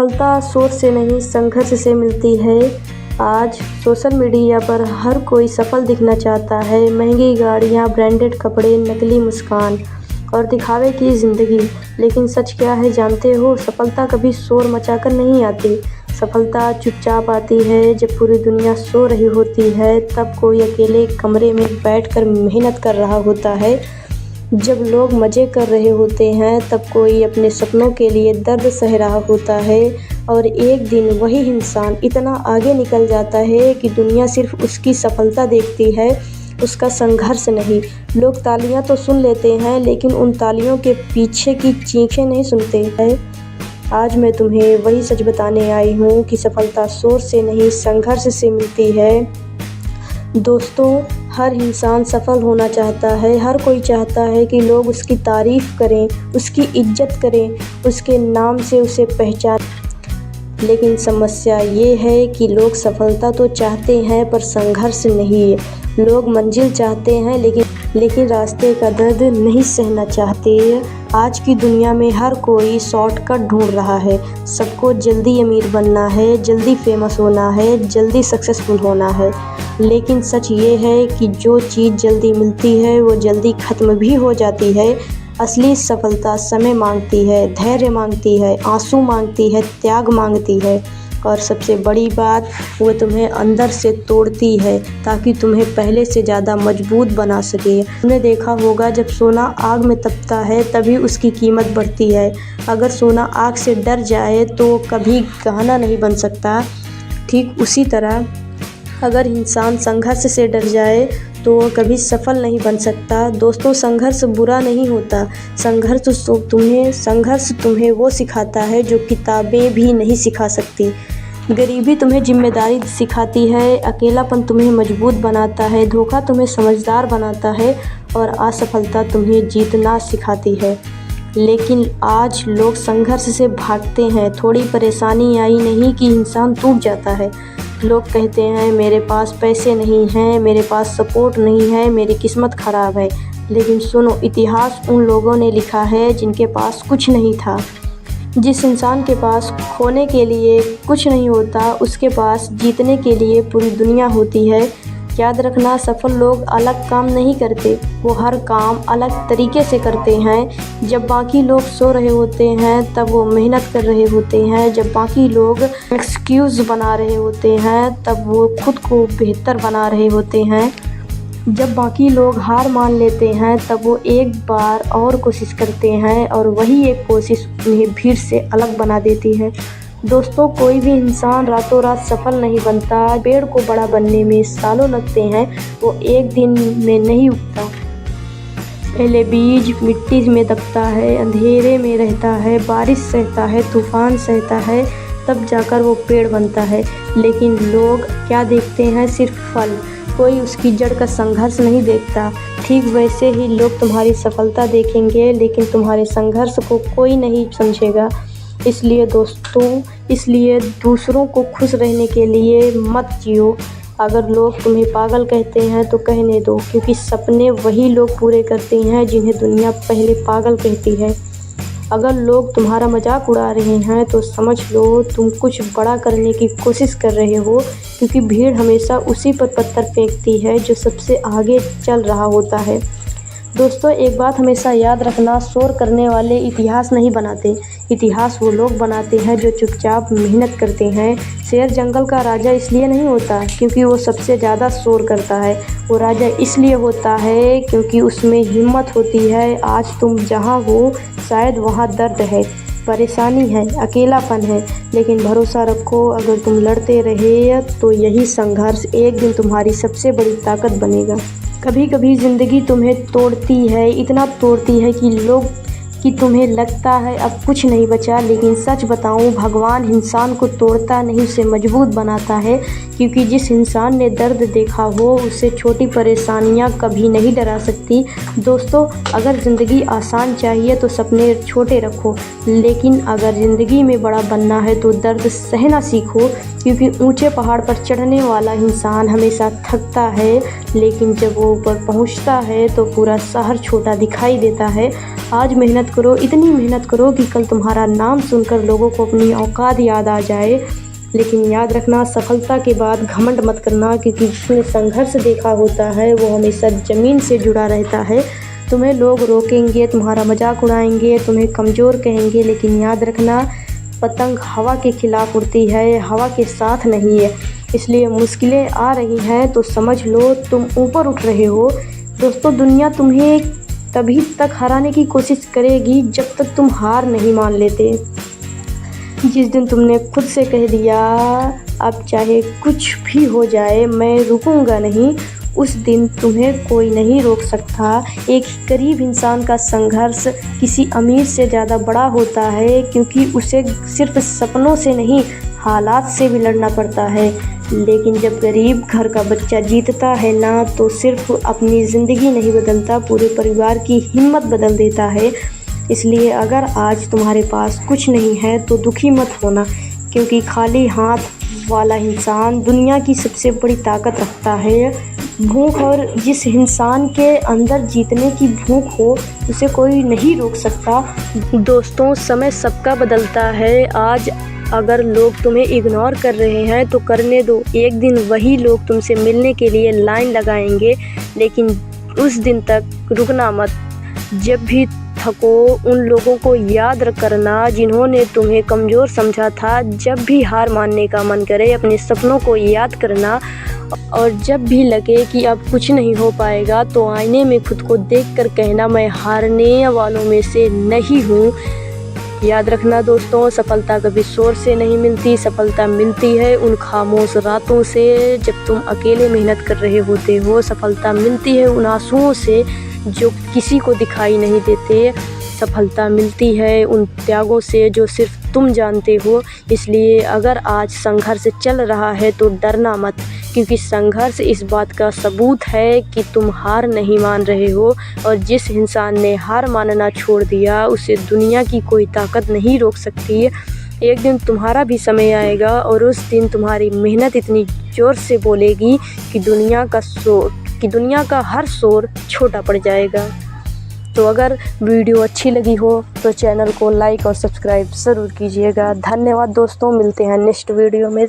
सफलता शोर से नहीं संघर्ष से मिलती है। आज सोशल मीडिया पर हर कोई सफल दिखना चाहता है। महंगी गाड़ियाँ, ब्रांडेड कपड़े, नकली मुस्कान और दिखावे की ज़िंदगी। लेकिन सच क्या है जानते हो? सफलता कभी शोर मचाकर नहीं आती। सफलता चुपचाप आती है। जब पूरी दुनिया सो रही होती है तब कोई अकेले कमरे में बैठकर मेहनत कर रहा होता है। जब लोग मज़े कर रहे होते हैं तब कोई अपने सपनों के लिए दर्द सह रहा होता है। और एक दिन वही इंसान इतना आगे निकल जाता है कि दुनिया सिर्फ उसकी सफलता देखती है, उसका संघर्ष नहीं। लोग तालियां तो सुन लेते हैं लेकिन उन तालियों के पीछे की चीखें नहीं सुनते हैं। आज मैं तुम्हें वही सच बताने आई हूँ कि सफलता शोर से नहीं संघर्ष से मिलती है। दोस्तों, हर इंसान सफल होना चाहता है। हर कोई चाहता है कि लोग उसकी तारीफ़ करें, उसकी इज्जत करें, उसके नाम से उसे पहचानें। लेकिन समस्या ये है कि लोग सफलता तो चाहते हैं पर संघर्ष नहीं। लोग मंजिल चाहते हैं लेकिन रास्ते का दर्द नहीं सहना चाहते। आज की दुनिया में हर कोई शॉर्टकट ढूंढ रहा है। सबको जल्दी अमीर बनना है, जल्दी फेमस होना है, जल्दी सक्सेसफुल होना है। लेकिन सच ये है कि जो चीज़ जल्दी मिलती है वो जल्दी ख़त्म भी हो जाती है। असली सफलता समय मांगती है, धैर्य मांगती है, आंसू मांगती है, त्याग मांगती है और सबसे बड़ी बात, वो तुम्हें अंदर से तोड़ती है ताकि तुम्हें पहले से ज़्यादा मजबूत बना सके। तुमने देखा होगा जब सोना आग में तपता है तभी उसकी कीमत बढ़ती है। अगर सोना आग से डर जाए तो कभी गहना नहीं बन सकता। ठीक उसी तरह अगर इंसान संघर्ष से डर जाए तो कभी सफल नहीं बन सकता। दोस्तों, संघर्ष बुरा नहीं होता। संघर्ष तुम्हें वो सिखाता है जो किताबें भी नहीं सिखा सकती। गरीबी तुम्हें जिम्मेदारी सिखाती है, अकेलापन तुम्हें मजबूत बनाता है, धोखा तुम्हें समझदार बनाता है और असफलता तुम्हें जीतना सिखाती है। लेकिन आज लोग संघर्ष से भागते हैं। थोड़ी परेशानी आई नहीं कि इंसान टूट जाता है। लोग कहते हैं मेरे पास पैसे नहीं हैं, मेरे पास सपोर्ट नहीं है, मेरी किस्मत ख़राब है। लेकिन सुनो, इतिहास उन लोगों ने लिखा है जिनके पास कुछ नहीं था। जिस इंसान के पास खोने के लिए कुछ नहीं होता उसके पास जीतने के लिए पूरी दुनिया होती है। याद रखना, सफल लोग अलग काम नहीं करते, वो हर काम अलग तरीके से करते हैं। जब बाकी लोग सो रहे होते हैं तब वो मेहनत कर रहे होते हैं। जब बाकी लोग एक्सक्यूज़ बना रहे होते हैं तब वो खुद को बेहतर बना रहे होते हैं। जब बाकी लोग हार मान लेते हैं तब वो एक बार और कोशिश करते हैं और वही एक कोशिश उन्हें भीड़ से अलग बना देती है। दोस्तों, कोई भी इंसान रातों रात सफल नहीं बनता। पेड़ को बड़ा बनने में सालों लगते हैं, वो एक दिन में नहीं उगता। पहले बीज मिट्टी में दबता है, अंधेरे में रहता है, बारिश सहता है, तूफान सहता है, तब जाकर वो पेड़ बनता है। लेकिन लोग क्या देखते हैं? सिर्फ फल। कोई उसकी जड़ का संघर्ष नहीं देखता। ठीक वैसे ही लोग तुम्हारी सफलता देखेंगे लेकिन तुम्हारे संघर्ष को कोई नहीं समझेगा। इसलिए दोस्तों, दूसरों को खुश रहने के लिए मत जियो। अगर लोग तुम्हें पागल कहते हैं तो कहने दो, क्योंकि सपने वही लोग पूरे करते हैं जिन्हें दुनिया पहले पागल कहती है। अगर लोग तुम्हारा मजाक उड़ा रहे हैं तो समझ लो तुम कुछ बड़ा करने की कोशिश कर रहे हो, क्योंकि भीड़ हमेशा उसी पर पत्थर फेंकती है जो सबसे आगे चल रहा होता है। दोस्तों, एक बात हमेशा याद रखना, शोर करने वाले इतिहास नहीं बनाते। इतिहास वो लोग बनाते हैं जो चुपचाप मेहनत करते हैं। शेर जंगल का राजा इसलिए नहीं होता क्योंकि वो सबसे ज़्यादा शोर करता है। वो राजा इसलिए होता है क्योंकि उसमें हिम्मत होती है। आज तुम जहाँ हो शायद वहाँ दर्द है, परेशानी है, अकेलापन है, लेकिन भरोसा रखो, अगर तुम लड़ते रहे तो यही संघर्ष एक दिन तुम्हारी सबसे बड़ी ताकत बनेगा। कभी कभी ज़िंदगी तुम्हें तोड़ती है, इतना तोड़ती है कि तुम्हें लगता है अब कुछ नहीं बचा। लेकिन सच बताऊं, भगवान इंसान को तोड़ता नहीं, उसे मजबूत बनाता है। क्योंकि जिस इंसान ने दर्द देखा हो उसे छोटी परेशानियां कभी नहीं डरा सकती। दोस्तों, अगर ज़िंदगी आसान चाहिए तो सपने छोटे रखो, लेकिन अगर ज़िंदगी में बड़ा बनना है तो दर्द सहना सीखो। क्योंकि ऊंचे पहाड़ पर चढ़ने वाला इंसान हमेशा थकता है, लेकिन जब वो ऊपर पहुंचता है तो पूरा शहर छोटा दिखाई देता है। आज मेहनत करो, इतनी मेहनत करो कि कल तुम्हारा नाम सुनकर लोगों को अपनी औकात याद आ जाए। लेकिन याद रखना, सफलता के बाद घमंड मत करना, क्योंकि जिसने संघर्ष देखा होता है वो हमेशा ज़मीन से जुड़ा रहता है। तुम्हें लोग रोकेंगे, तुम्हारा मजाक उड़ाएंगे, तुम्हें कमज़ोर कहेंगे, लेकिन याद रखना, पतंग हवा के खिलाफ उड़ती है, हवा के साथ नहीं है। इसलिए मुश्किलें आ रही हैं तो समझ लो तुम ऊपर उठ रहे हो। दोस्तों, दुनिया तुम्हें तभी तक हराने की कोशिश करेगी जब तक तुम हार नहीं मान लेते। जिस दिन तुमने खुद से कह दिया अब चाहे कुछ भी हो जाए मैं रुकूंगा नहीं, उस दिन तुम्हें कोई नहीं रोक सकता। एक गरीब इंसान का संघर्ष किसी अमीर से ज़्यादा बड़ा होता है, क्योंकि उसे सिर्फ सपनों से नहीं हालात से भी लड़ना पड़ता है। लेकिन जब गरीब घर का बच्चा जीतता है ना, तो सिर्फ अपनी ज़िंदगी नहीं बदलता, पूरे परिवार की हिम्मत बदल देता है। इसलिए अगर आज तुम्हारे पास कुछ नहीं है तो दुखी मत होना, क्योंकि खाली हाथ वाला इंसान दुनिया की सबसे बड़ी ताकत रखता है, भूख। और जिस इंसान के अंदर जीतने की भूख हो उसे कोई नहीं रोक सकता। दोस्तों, समय सबका बदलता है। आज अगर लोग तुम्हें इग्नोर कर रहे हैं तो करने दो, एक दिन वही लोग तुमसे मिलने के लिए लाइन लगाएंगे। लेकिन उस दिन तक रुकना मत। जब भी थको उन लोगों को याद करना जिन्होंने तुम्हें कमज़ोर समझा था। जब भी हार मानने का मन करे अपने सपनों को याद करना, और जब भी लगे कि अब कुछ नहीं हो पाएगा तो आईने में खुद को देखकर कहना मैं हारने वालों में से नहीं हूँ। याद रखना दोस्तों, सफलता कभी शोर से नहीं मिलती, सफलता मिलती है उन खामोश रातों से जब तुम अकेले मेहनत कर रहे होते हो। सफलता मिलती है उन आंसुओं से जो किसी को दिखाई नहीं देते। सफलता मिलती है उन त्यागों से जो सिर्फ तुम जानते हो। इसलिए अगर आज संघर्ष चल रहा है तो डरना मत, क्योंकि संघर्ष इस बात का सबूत है कि तुम हार नहीं मान रहे हो। और जिस इंसान ने हार मानना छोड़ दिया उसे दुनिया की कोई ताकत नहीं रोक सकती। एक दिन तुम्हारा भी समय आएगा और उस दिन तुम्हारी मेहनत इतनी ज़ोर से बोलेगी कि दुनिया का हर शोर छोटा पड़ जाएगा। तो अगर वीडियो अच्छी लगी हो तो चैनल को लाइक और सब्सक्राइब ज़रूर कीजिएगा। धन्यवाद दोस्तों, मिलते हैं नेक्स्ट वीडियो में।